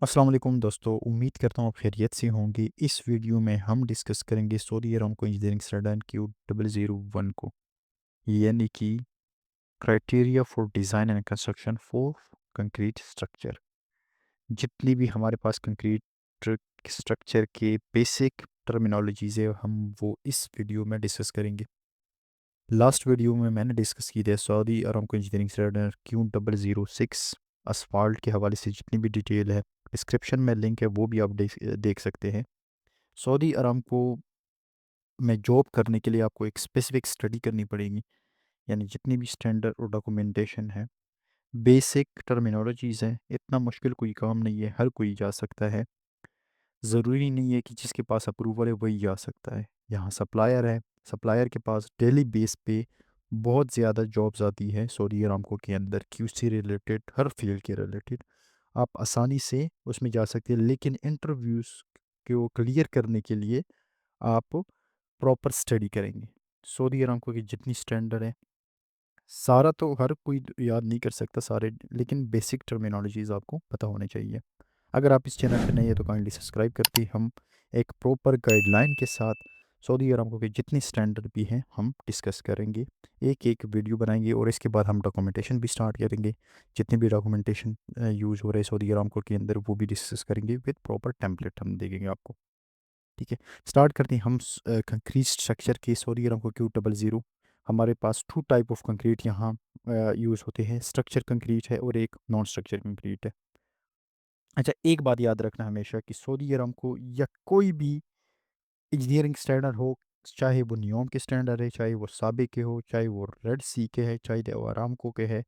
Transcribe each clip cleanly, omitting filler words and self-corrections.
अस्सलाम वालेकुम दोस्तों, उम्मीद करता हूँ आप खैरियत से होंगे। इस वीडियो में हम डिस्कस करेंगे Saudi Aramco engineering standard Q 001 को, यानी कि criteria for design and construction for concrete structure. जितनी भी हमारे पास कंक्रीट स्ट्रक्चर के बेसिक टर्मिनोलॉजीज़ है, हम वो इस वीडियो में डिस्कस करेंगे। लास्ट वीडियो में मैंने डिस्कस की थी Saudi Aramco engineering standard Q 006 asphalt के हवाले से जितनी भी डिटेल है, डिस्क्रिप्शन में लिंक है, वो भी आप देख सकते हैं। सऊदी अरामको में जॉब करने के लिए आपको एक स्पेसिफिक स्टडी करनी पड़ेगी, यानी जितनी भी स्टैंडर्ड और डॉक्यूमेंटेशन है, बेसिक टर्मिनोलॉजीज़ हैं। इतना मुश्किल कोई काम नहीं है, हर कोई जा सकता है। ज़रूरी नहीं है कि जिसके पास अप्रूवल है वही जा सकता है। यहाँ सप्लायर है, सप्लायर के पास डेली बेस पे बहुत ज़्यादा जॉब्स आती है सऊदी अरामको के अंदर, क्यूसी रिलेटेड, हर फील्ड के रिलेटेड। आप आसानी से उसमें जा सकते हैं, लेकिन इंटरव्यूज़ को क्लियर करने के लिए आप प्रॉपर स्टडी करेंगे। सऊदी अरामको की जितनी स्टैंडर्ड है, सारा तो हर कोई याद नहीं कर सकता सारे, लेकिन बेसिक टर्मिनोलॉजीज़ आपको पता होने चाहिए। अगर आप इस चैनल पे नए हैं तो काइंडली सब्सक्राइब करते, हम एक प्रॉपर गाइडलाइन के साथ सऊदी अरामको के जितने स्टैंडर्ड भी हैं हम डिस्कस करेंगे। एक एक वीडियो बनाएंगे और इसके बाद हम डॉक्यूमेंटेशन भी स्टार्ट करेंगे। जितने भी डॉक्यूमेंटेशन यूज़ हो रहे हैं सऊदी अरामको के अंदर, वो भी डिस्कस करेंगे विद प्रॉपर टेम्पलेट हम देंगे आपको। ठीक है, स्टार्ट करते हैं हम कंक्रीट स्ट्रक्चर के सऊदी अरामको क्यू 000। हमारे पास टू टाइप ऑफ कंक्रीट यहाँ यूज़ होते हैं, स्ट्रक्चर कंक्रीट है और एक नॉन स्ट्रक्चर कंक्रीट है। अच्छा, एक बात याद रखना हमेशा कि सऊदी अरामको या कोई भी इंजीनियरिंग स्टैंडर्ड हो, चाहे वो नियोम के स्टैंडर्ड है, चाहे वो साबे के हो, चाहे वो रेड सी के है, चाहे वो अरामको के है,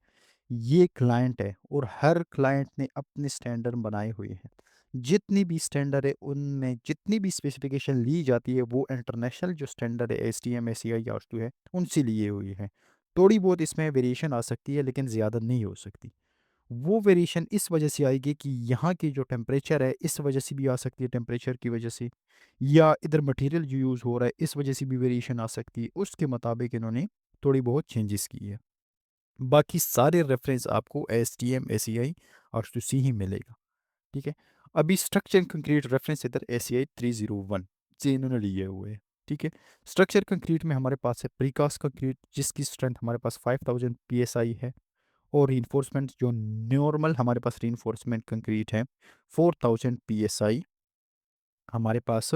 ये क्लाइंट है और हर क्लाइंट ने अपने स्टैंडर्ड बनाए हुए हैं। जितनी भी स्टैंडर्ड है उनमें जितनी भी स्पेसिफिकेशन ली जाती है वो इंटरनेशनल जो स्टैंडर्ड है S T M S C I यास्टू है उनसे लिए हुए हैं। थोड़ी बहुत इसमें वेरिएशन आ सकती है, लेकिन ज़्यादा नहीं हो सकती। वो वेरिएशन इस वजह से आएगी कि यहाँ की जो टेम्परेचर है इस वजह से भी आ सकती है, टेम्परेचर की वजह से, या इधर मटेरियल जो यूज़ हो रहा है इस वजह से भी वेरिएशन आ सकती है। उसके मुताबिक इन्होंने थोड़ी बहुत चेंजेस की है। बाकी सारे रेफरेंस आपको S T M S C I और टू सी ही मिलेगा। ठीक है, अभी स्ट्रक्चर कंक्रीट रेफरेंस इधर एस सी आई 301 से इन्होंने लिए हुए हैं। ठीक है, स्ट्रक्चर कंक्रीट में हमारे पास है प्रीकास्ट कंक्रीट, जिसकी स्ट्रेंथ हमारे पास 5000 psi है, और रीइंफोर्समेंट जो नॉर्मल हमारे पास रीइंफोर्समेंट कंक्रीट है 4000 psi हमारे पास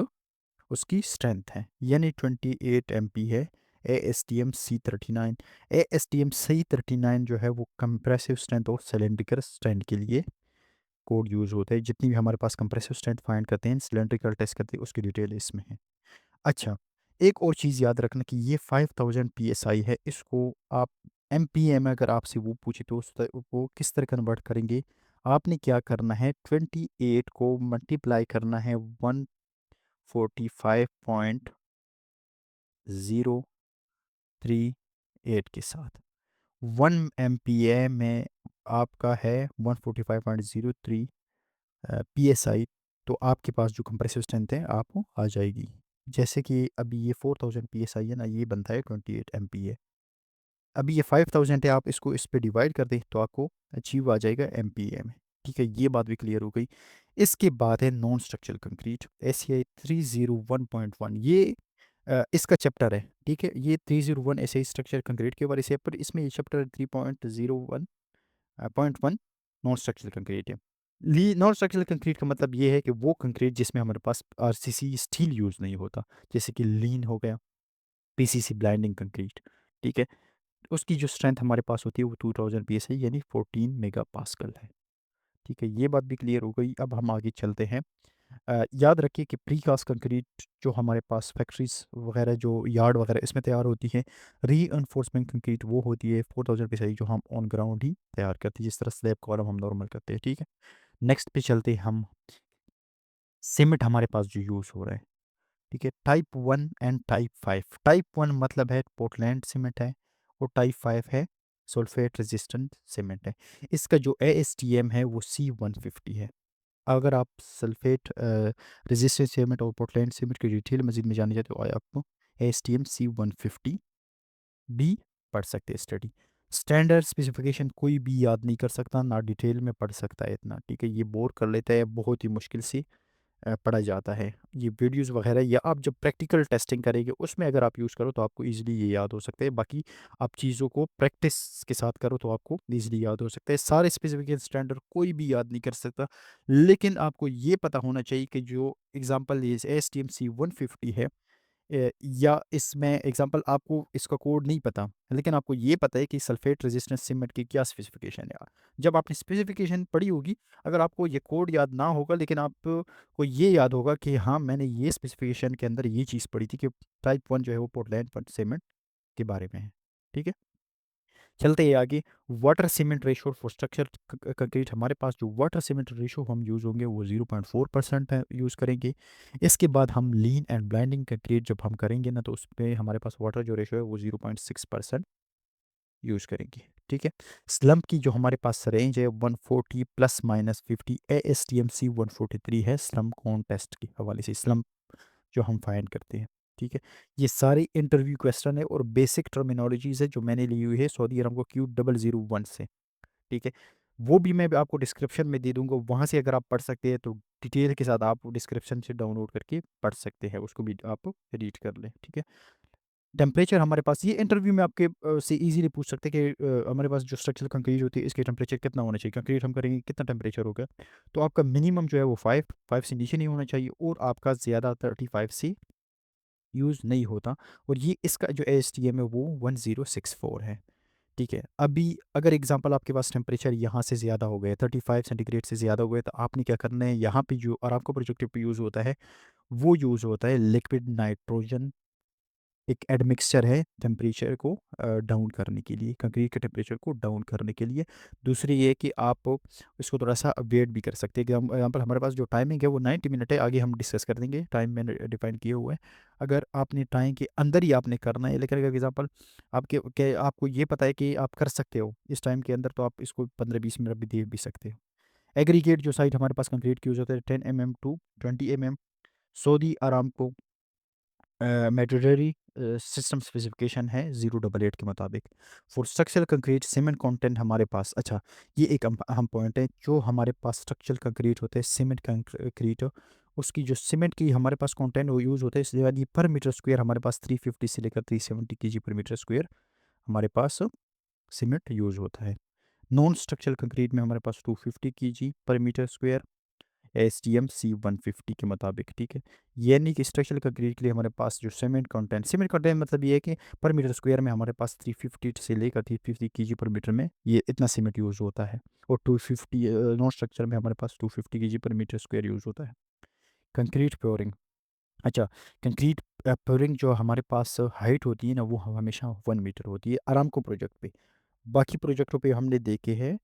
उसकी स्ट्रेंथ है, यानी 28 MP है। A S T M C39, A S T M C39 जो है वो कंप्रेसिव स्ट्रेंथ और सिलेंड्रिकल स्ट्रेंथ के लिए कोड यूज़ होता है। जितनी भी हमारे पास कंप्रेसिव स्ट्रेंथ फाइंड करते हैं, सिलेंड्रिकल टेस्ट करते हैं, उसकी डिटेल इसमें है। अच्छा, एक और चीज़ याद रखना कि ये 5000 psi है, इसको आप एमपीए में अगर आपसे वो पूछे तो वो किस तरह कन्वर्ट करेंगे। आपने क्या करना है, 28 को मल्टीप्लाई करना है 145.038 के साथ। 1 MPa में आपका है 145.03 PSI, तो आपके पास जो कंप्रेसिव स्ट्रेंथ है आपको आ जाएगी। जैसे कि अभी ये 4000 PSI है ना, ये बनता है 28 MPa। अभी ये 5000 है, आप इसको इस पे डिवाइड कर दें तो आपको अचीव आ जाएगा MPa में। ठीक है, ये बात भी क्लियर हो गई। इसके बाद है नॉन स्ट्रक्चरल कंक्रीट ACI 301.1, ये इसका चैप्टर है। ठीक है, ये 301 ऐसे ही स्ट्रक्चर कंक्रीट के बारे से है, पर इसमें ये चैप्टर 3.01 नॉन स्ट्रक्चरल कंक्रीट है। ली नॉन स्ट्रक्चरल कंक्रीट का मतलब ये है कि वो कंक्रीट जिसमें हमारे पास आरसीसी स्टील यूज़ नहीं होता, जैसे कि लीन हो गया, पीसीसी ब्लाइंडिंग कंक्रीट। ठीक है, उसकी जो स्ट्रेंथ हमारे पास होती है वो 2000 पीएसआई यानी 14 मेगा पास्कल है। ठीक है, ये बात भी क्लियर हो गई। अब हम आगे चलते हैं। याद रखिए कि प्रीकास्ट कंक्रीट जो हमारे पास फैक्ट्रीज वगैरह जो यार्ड वगैरह इसमें तैयार होती है, री एनफोर्समेंट कंक्रीट वो होती है 4000 पीएसआई जो हम ऑन ग्राउंड ही तैयार करते हैं, जिस तरह स्लैब कॉलम हम नॉर्मल करते हैं। ठीक है, नेक्स्ट पे चलते हैं हम। सीमेंट हमारे पास जो यूज़ हो रहा है, ठीक है, टाइप 1 एंड टाइप 5। टाइप 1 मतलब है पोर्टलैंड सीमेंट है, और टाइप 5 है सल्फेट रेजिस्टेंट सीमेंट है। इसका जो ASTM है वो C150 है। अगर आप सल्फेट रेजिस्टेंट सीमेंट और पोर्टलैंड सीमेंट की डिटेल मजीद में जानना चाहते हो, आपको ASTM C150 भी पढ़ सकते हैं स्टडी। स्टैंडर्ड स्पेसिफिकेशन कोई भी याद नहीं कर सकता, ना डिटेल में पढ़ सकता है इतना, ठीक है। ये बोर कर लेता है, बहुत ही मुश्किल से पढ़ा जाता है। ये वीडियोस वगैरह या आप जब प्रैक्टिकल टेस्टिंग करेंगे उसमें अगर आप यूज़ करो तो आपको इजीली ये याद हो सकता है। बाकी आप चीज़ों को प्रैक्टिस के साथ करो तो आपको इजीली याद हो सकता है। सारे स्पेसिफिकेशन स्टैंडर्ड कोई भी याद नहीं कर सकता, लेकिन आपको ये पता होना चाहिए कि जो एग्जांपल ये एस टी एम सी 150 है, या इसमें एग्जांपल आपको इसका कोड नहीं पता, लेकिन आपको ये पता है कि सल्फेट रेजिस्टेंस सीमेंट की क्या स्पेसिफिकेशन है। जब आपने स्पेसिफिकेशन पढ़ी होगी, अगर आपको ये कोड याद ना होगा लेकिन आपको ये याद होगा कि हाँ मैंने ये स्पेसिफिकेशन के अंदर ये चीज़ पढ़ी थी कि टाइप वन जो है वो पोर्टलैंड सीमेंट के बारे में है, ठीक है। चलते हैं आगे। Water cement ratio for structure concrete, हमारे पास जो वाटर सीमेंट रेशो हम यूज़ होंगे वो 0.4% है, यूज़ करेंगे। इसके बाद हम लीन एंड ब्लाइंडिंग कंक्रीट जब हम करेंगे ना, तो उसमें हमारे पास वाटर जो रेशो है वो 0.6% यूज़ करेंगे, ठीक है। स्लम्प की जो हमारे पास रेंज है 140 plus minus 50, A S T M C 143 है स्लम्प कॉन्टेस्ट के हवाले से, स्लम्प जो हम फाइंड करते हैं, ठीक है। ये सारे इंटरव्यू क्वेश्चन है और बेसिक टर्मिनोलॉजीज है जो मैंने ली हुई है सऊदी अरब को Q001 से, ठीक है। वो भी मैं आपको डिस्क्रिप्शन में दे दूंगा, वहाँ से अगर आप पढ़ सकते हैं तो डिटेल के साथ आप डिस्क्रिप्शन से डाउनलोड करके पढ़ सकते हैं, उसको भी आप रीड कर लें, ठीक है। टेम्परेचर हमारे पास ये इंटरव्यू में आपके से इजीली पूछ सकते हैं कि हमारे पास जो स्ट्रक्चरल कंक्रीट होती है इसके टेम्परेचर कितना होना चाहिए, कंक्रीट हम करेंगे कितना टेम्परेचर होगा। तो आपका मिनिमम जो है वो 5 से नीचे नहीं होना चाहिए, और आपका ज़्यादा 35 से यूज़ नहीं होता। और ये इसका जो एस टी एम है वो 1064 है, ठीक है। अभी अगर एग्जांपल आपके पास टेम्परेचर यहाँ से ज़्यादा हो गया, 35 सेंटीग्रेड से ज़्यादा हो गया, तो आपने क्या करना है, यहाँ पे जो अरामको प्रोजेक्टिव पे यूज़ होता है वो यूज़ होता है लिक्विड नाइट्रोजन, एक एडमिक्सचर है टेम्परेचर को डाउन करने के लिए, कंक्रीट के टेम्परेचर को डाउन करने के लिए। दूसरी ये कि आप इसको थोड़ा सा अपडेट भी कर सकते हैं कि हम यहाँ पर हमारे पास जो टाइमिंग है वो 90 मिनट है, आगे हम डिस्कस कर देंगे, टाइम मैंने डिफाइन किए हुए हैं। अगर आपने टाइम के अंदर ही आपने करना है, लेकिन अगर एग्जाम्पल आपको ये पता है कि आप कर सकते हो इस टाइम के अंदर, तो आप इसको 15-20 मिनट भी दे भी सकते हो। एग्रीगेट जो साइट हमारे पास कंक्रीट की यूज़ होता है 10 mm to 20 mm, Saudi Aramco materially system specification है 088 के मुताबिक। For structural concrete cement content हमारे पास, अच्छा ये एक अहम पॉइंट है, जो हमारे पास स्ट्रक्चरल कंक्रीट होते हैं सीमेंट कंक्रीट, उसकी जो सीमेंट की हमारे पास कंटेंट वो यूज़ होता है, इसलिए ये पर मीटर स्क्वायर हमारे पास 350 से लेकर 370 केजी पर मीटर स्क्वायर हमारे पास सीमेंट यूज़ होता है। नॉन स्ट्रक्चरल कंक्रीट में हमारे पास 250 केजी पर metre square A T M M 150 के मुताबिक, ठीक है। यानी कि स्ट्रक्चरल कंक्रीट के लिए हमारे पास जो सीमेंट कंटेंट मतलब ये है कि पर मीटर स्क्वायर में हमारे पास 350 से लेकर 350 केजी पर मीटर में ये इतना सीमेंट यूज़ होता है। और 250 नॉन स्ट्रक्चर में हमारे पास 250 केजी पर मीटर स्क्वायर यूज़ होता है। कंक्रीट प्योरिंग, अच्छा कंक्रीट प्योरिंग जो हमारे पास हाइट होती है ना वो हमेशा 1 मीटर होती है आरामको प्रोजेक्ट पे। बाकी प्रोजेक्टों पे हमने देखे हैं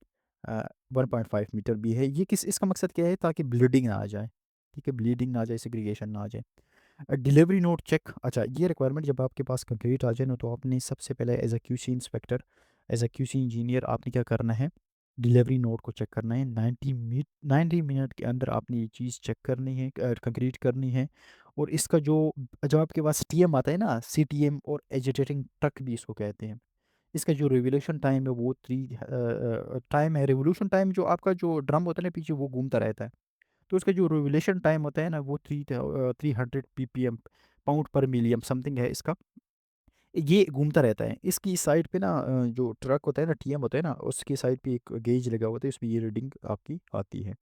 1.5 मीटर भी है। ये किस इसका मकसद क्या है, ताकि ब्लीडिंग ना आ जाए, ठीक है, ब्लीडिंग ना आ जाए, सेग्रीगेशन ना आ जाए। डिलीवरी नोट चेक, अच्छा ये रिक्वायरमेंट जब आपके पास कंक्रीट आ जाए ना, तो आपने सबसे पहले as a QC inspector, as a QC engineer आपने क्या करना है, डिलीवरी नोट को चेक करना है। 90 मिनट के अंदर आपने ये चीज़ चेक करनी है, कंक्रीट करनी है। और इसका जो जब आपके पास टी एम आता है ना, सी टी एम और एजिटेटिंग ट्रक भी इसको कहते हैं, इसका जो रिवोल्यूशन टाइम है वो टाइम है, रिवोल्यूशन टाइम जो आपका जो ड्रम होता है ना पीछे वो घूमता रहता है, तो उसका जो रिवोल्यूशन टाइम होता है ना वो 300 पीपीएम, पाउंड पर मिलियम समथिंग है इसका, ये घूमता रहता है। इसकी साइड पे ना जो ट्रक होता है ना, टीएम होता है ना, उसकी साइड पे एक गेज लगा होता है, उसमें ये रीडिंग आपकी आती है।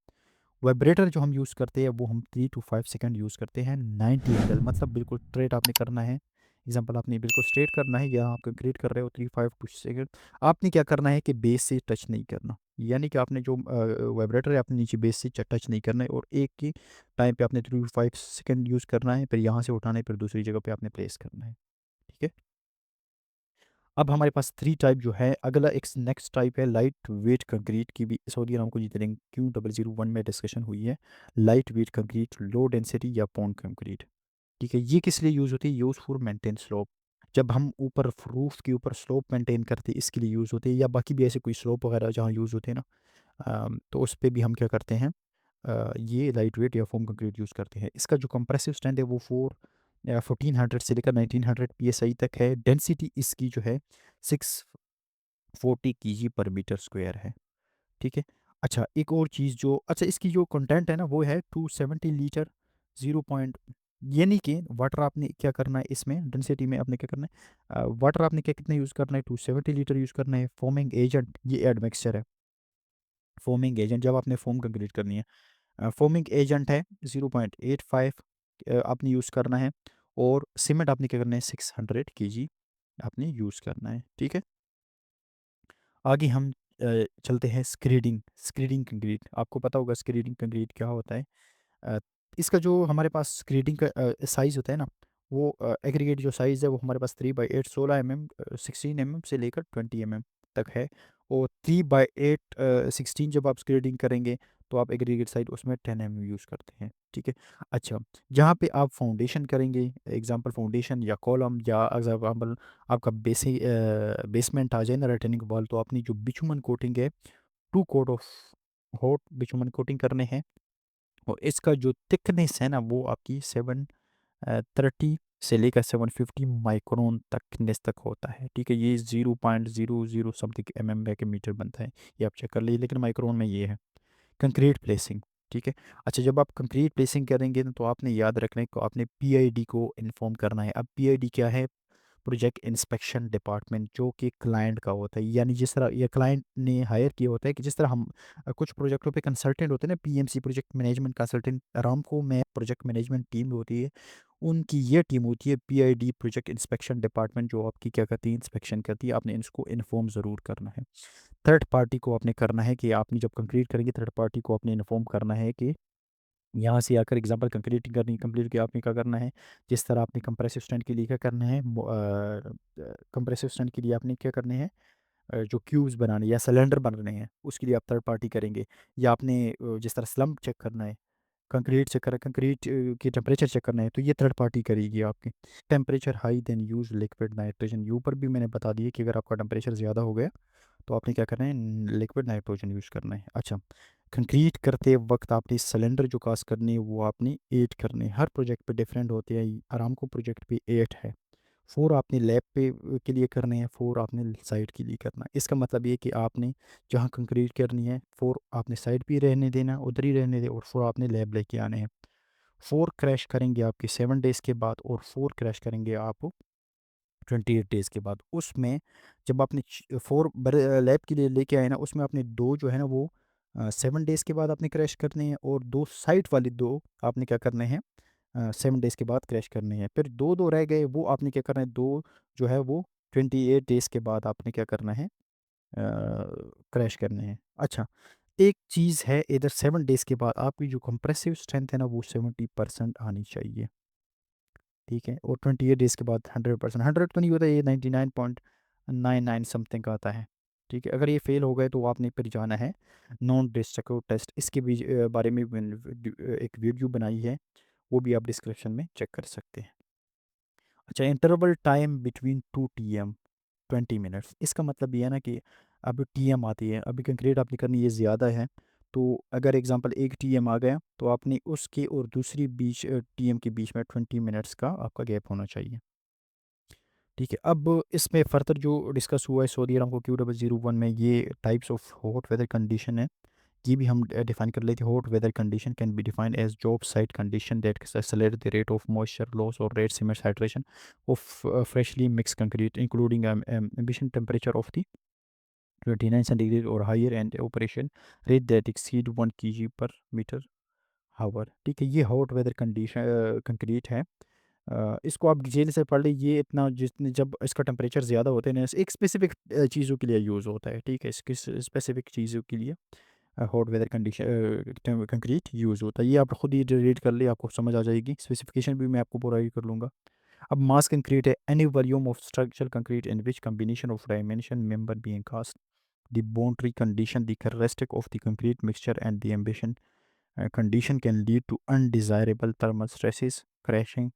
वाइब्रेटर जो हम यूज़ करते हैं वो हम 3 to 5 सेकंड यूज़ करते हैं। 90 एंगल मतलब बिल्कुल स्ट्रेट आपने करना है, एग्जांपल आपने बिल्कुल स्ट्रेट करना है, या आप कंक्रीट कर रहे हो 3-5 2 सेकंड, आपने क्या करना है कि बेस से टच नहीं करना, यानी कि आपने जो वाइब्रेटर है आपने नीचे बेस से टच नहीं करना है, और एक ही टाइम पे आपने 3 to 5 सेकंड यूज़ करना है, फिर यहाँ से उठाना है, फिर दूसरी जगह पे आपने प्लेस करना है, ठीक है। अब हमारे पास 3 टाइप जो है, अगला एक नेक्स्ट टाइप है लाइट वेट कंक्रीट की, भी सऊदी अरामको इंजीनियरिंग Q001 में डिस्कशन हुई है। Light weight concrete, low density या पॉन्ड कंक्रीट, ठीक है। ये किस लिए यूज़ होती है, यूज़ फॉर मेंटेन स्लोप, जब हम ऊपर रूफ के ऊपर स्लोप मेंटेन करते हैं इसके लिए यूज़ होते हैं, या बाकी भी ऐसे कोई स्लोप वगैरह जहाँ यूज़ होते हैं ना, तो उस पे भी हम क्या करते हैं, ये लाइट वेट या फोम कंक्रीट यूज़ करते हैं। इसका जो कंप्रेसिव स्ट्रेंथ है वो 1400 से लेकर 1900 PSI तक है। डेंसिटी इसकी जो है 6 40 केजी पर मीटर स्क्वायर है, ठीक है। अच्छा, एक और चीज़ जो अच्छा इसकी जो कंटेंट है ना वो है 270 लीटर, 0 पॉइंट, यानी कि वाटर आपने क्या करना है इसमें डेंसिटी में आपने क्या करना है, वाटर आपने क्या कितना यूज़ करना है, 270 लीटर यूज़ करना है। फॉर्मिंग एजेंट ये एडमिक्सचर है। फॉर्मिंग एजेंट जब आपने फॉर्म कंक्रीट करनी है, फॉर्मिंग एजेंट है 0.85 आपने यूज़ करना है। और सीमेंट आपने क्या करना है 600 केजी आपने यूज़ करना है, ठीक है। आगे हम चलते हैं स्क्रीडिंग। स्क्रीडिंग कंक्रीट, आपको पता होगा स्क्रीडिंग कंक्रीट क्या होता है। अ, इसका जो हमारे पास स्क्रीडिंग का साइज़ होता है ना, वो एग्रीगेट जो साइज़ है वो हमारे पास 3/8 16 mm 16 mm से लेकर 20 mm तक है। और 3/8 16 जब आप स्क्रीडिंग करेंगे तो आप एग्रीगेट साइड उसमें 10 mm यूज़ करते हैं, ठीक है। अच्छा, जहाँ पे आप फाउंडेशन करेंगे, एग्जांपल फाउंडेशन या कॉलम या एग्जांपल आपका बेसमेंट आ जाए ना रिटर्निंग वॉल, तो अपनी जो बिचुमन कोटिंग है 2 कोट ऑफ हॉट बिचुमन कोटिंग करने हैं। और इसका जो थिकनेस है ना वो आपकी 730 से लेकर 750 माइक्रोन थिकनेस तक होता है, ठीक है। ये 0.00 समथिंग के मीटर बनता है, ये आप चेक कर लीजिए, लेकिन माइक्रोन में ये है। कंक्रीट प्लेसिंग, ठीक है। अच्छा, जब आप कंक्रीट प्लेसिंग करेंगे ना तो आपने याद रखना है कि आपने पीआईडी को इन्फॉर्म करना है। अब पीआईडी क्या है, प्रोजेक्ट इंस्पेक्शन डिपार्टमेंट, जो कि क्लाइंट का होता है। यानी जिस तरह ये क्लाइंट ने हायर किया होता है, कि जिस तरह हम कुछ प्रोजेक्टों पे कंसल्टेंट होते हैं ना, PMC project management consultant, Aramco में प्रोजेक्ट मैनेजमेंट टीम होती है, उनकी ये टीम होती है पीआईडी प्रोजेक्ट इंस्पेक्शन डिपार्टमेंट, जो आपकी क्या करती है इंस्पेक्शन करती है। आपने इसको इन्फॉर्म ज़रूर करना है। थर्ड पार्टी को आपने करना है कि आपने जब कंक्रीट करेंगे थर्ड पार्टी को आपने इन्फॉर्म करना है कि यहाँ से आकर एग्जांपल कंक्रीटिंग करनी कंप्लीट किया आपने क्या करना है। जिस तरह आपने कंप्रेसिव स्टैंड के लिए क्या करना है, कंप्रेसिव स्टैंड के लिए आपने क्या करने हैं, जो क्यूब्स बनाने या सिलेंडर बनाने हैं उसके लिए आप थर्ड पार्टी करेंगे। या आपने जिस तरह स्लम्प चेक करना है, कंक्रीट चेक करना, कंक्रीट की टेम्परेचर चेक करना है, तो ये थर्ड पार्टी करेगी आपकी। Temperature high then use liquid nitrogen, यू पर भी मैंने बता दिया कि अगर आपका टेम्परेचर ज़्यादा हो गया तो आपने क्या करना है, लिक्विड नाइट्रोजन यूज़ करना है। अच्छा, कंक्रीट करते वक्त आपने सिलेंडर जो कास्ट करनी है वो आपने 8 करने हैं। हर प्रोजेक्ट पे डिफरेंट होते हैं। आरामको प्रोजेक्ट पे 8 है। 4 आपने लैब पे के लिए करने हैं, 4 आपने साइट के लिए करना है। इसका मतलब ये कि आपने जहाँ कंक्रीट करनी है 4 आपने साइट पे रहने देना, उधर ही रहने दे, और 4 आपने लैब लेके आने हैं। 4 क्रैश करेंगे आपके 7 डेज़ के बाद, और 4 क्रैश करेंगे आप 28 डेज़ के बाद। उसमें जब आपने 4 लैब के लिए लेके आए ना, उसमें आपने 2 जो है ना वो 7 डेज़ के बाद आपने क्रैश करने हैं, और 2 साइट वाले 2 आपने क्या करने हैं, 7 डेज़ के बाद क्रैश करने हैं। फिर 2 रह गए, वो आपने क्या करना है, 2 जो है वो 28 डेज़ के बाद आपने क्या करना है, क्रैश करने हैं। अच्छा, एक चीज़ है, इधर 7 डेज़ के बाद आपकी जो कंप्रेसिव स्ट्रेंथ है ना वो 70% आनी चाहिए, ठीक है। और 28 डेज़ के बाद 100%, 100 तो नहीं होता, ये 99.99 समथिंग आता है, ठीक है। अगर ये फेल हो गए तो आपने फिर जाना है नॉन डिस्ट्रक्टिव टेस्ट। इसके भी बारे में मैंने एक वीडियो बनाई है, वो भी आप डिस्क्रिप्शन में चेक कर सकते हैं। अच्छा, interval time between 2 TM 20 minutes, इसका मतलब ये है ना कि अब TM आती है, अभी कंक्रीट आपने करनी ये ज़्यादा है। तो अगर एग्जांपल एक TM आ गया तो आपने उसके और दूसरी बीच TM के बीच में 20 मिनट्स का आपका गैप होना चाहिए, ठीक है। अब इसमें फर्दर जो डिस्कस हुआ है सऊदी अरामको Q0001 में, ये types of hot weather condition है, ये भी हम डिफाइन कर लेते हैं। Hot weather condition can be defined as job site condition that accelerate the rate of moisture loss और rate cement hydration of freshly mix concrete including ambient temperature of the 29 centigrade और higher and operation rate that exceed 1 kg per meter hour, ठीक है। ये hot weather condition concrete है। इसको आप detail से पढ़ लीजिए। ये इतना जितने जब इसका टेम्परेचर ज़्यादा होते हैं ना, एक स्पेसिफिक चीज़ों के लिए यूज़ होता है, ठीक है। इसकी स्पेसिफिक चीज़ों के लिए hot weather condition concrete use होता है। ये आप खुद ही रीड कर ले, आपको समझ आ जाएगी। स्पेसिफिकेशन भी मैं आपको प्रोवाइड कर लूँगा। अब मास कंक्रीट है any volume of structural concrete in which combination of dimension member being cast the boundary condition, the characteristic of the concrete mixture, and the ambition condition can lead to undesirable thermal stresses, crashing,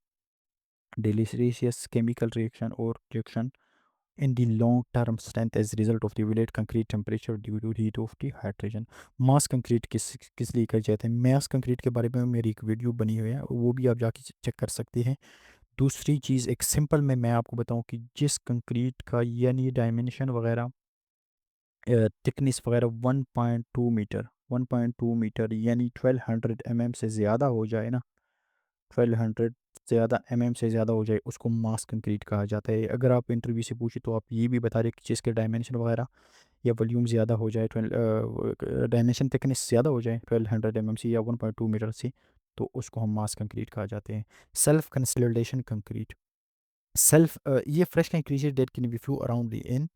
deleterious chemical reaction, or reaction in the long term strength as a result of the violate concrete temperature due to heat of the hydrogen। Mass concrete किस लिए कहा जाता है, मास concrete के बारे में मेरी एक वीडियो बनी हुई है, वो भी आप जाके चेक कर सकते हैं। दूसरी चीज़ एक सिंपल में मैं आपको बताऊं कि जिस कंक्रीट का यानी डायमेंशन वगैरह थिकनेस वगैरह 1.2 मीटर यानी 1200 mm से ज़्यादा हो जाए ना, 1200 ज़्यादा से ज़्यादा हो जाए, उसको मास कंक्रीट कहा जाता है। अगर आप इंटरव्यू से पूछे तो आप ये भी बता रहे कि जिसके डायमेंशन वगैरह या वॉल्यूम ज़्यादा हो जाए, 12 डायमेंशन थिकनेस ज़्यादा हो जाए 1200 mm से या 1.2 मीटर से, तो उसको हम मास कंक्रीट कहा जाते हैं। सेल्फ कंसोलिडेशन कंक्रीट, सेल्फ ये fresh concrete date can be few around the in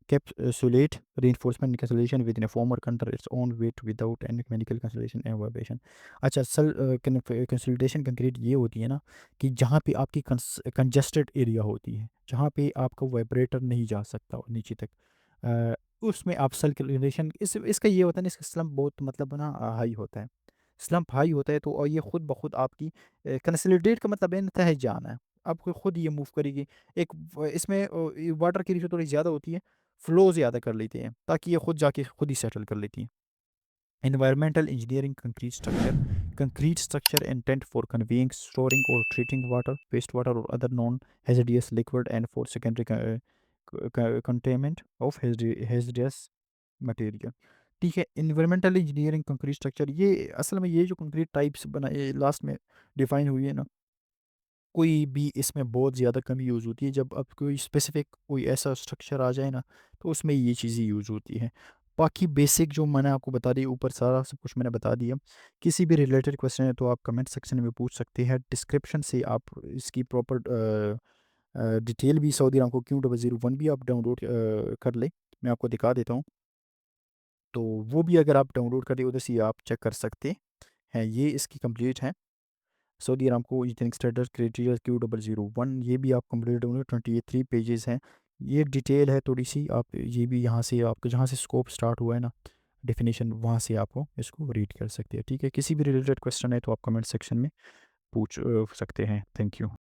encapsulate reinforcement cancellation within a form or under its own weight without any mechanical cancellation and vibration। अच्छा, सल consolidation concrete ये होती है ना कि जहाँ पे आपकी कंजस्टेड एरिया होती है, जहाँ पे आपका वाइब्रेटर नहीं जा सकता नीचे तक, उसमें आप सल कंसोलिडेशन, इसका ये होता है ना, इसका स्लम्प बहुत मतलब ना हाई होता है। स्लम्प हाई होता है तो और ये खुद ब खुद आपकी कंसोलिडेट का मतलब है तह जाना है, आपको खुद ये मूव करेगी। एक इसमें वाटर की रेशो थोड़ी ज़्यादा होती है, फ्लो ज़्यादा कर लेते हैं ताकि ये खुद जाके खुद ही सेटल कर लेती हैं। Environmental engineering concrete structure intent for conveying, storing or treating water, wastewater or other non-hazardous liquid and for secondary containment of hazardous material. ठीक है, इन्वायरमेंटल इंजीनियरिंग कंक्रीट स्ट्रक्चर, ये असल में ये जो कंक्रीट टाइप्स बनाए लास्ट में डिफाइन हुई है ना, कोई भी इसमें बहुत ज़्यादा कम यूज़ होती है। जब अब कोई स्पेसिफिक कोई ऐसा स्ट्रक्चर आ जाए ना, तो उसमें ये चीज़ें यूज़ होती हैं। बाकी बेसिक जो मैंने आपको बता दी ऊपर, सारा सब कुछ मैंने बता दिया। किसी भी रिलेटेड क्वेश्चन है तो आप कमेंट सेक्शन में पूछ सकते हैं। डिस्क्रिप्शन से आप इसकी प्रॉपर डिटेल भी सऊदी अरामको Q001 भी आप डाउनलोड कर लें, मैं आपको दिखा देता हूँ। तो वो भी अगर आप डाउनलोड करें उधर से आप चेक कर सकते हैं। ये इसकी कंप्लीट है, Saudi Aramco engineering standard criteria Q001, ये भी आप कंप्लीट होंगे, 23 पेजेस हैं। ये डिटेल है थोड़ी सी, आप ये भी यहाँ से आपको जहाँ से स्कोप स्टार्ट हुआ है ना, डेफिनेशन वहाँ से आपको इसको रीड कर सकते हैं। ठीक है, किसी भी रिलेटेड क्वेश्चन है तो आप कमेंट सेक्शन में पूछ सकते हैं। Thank you.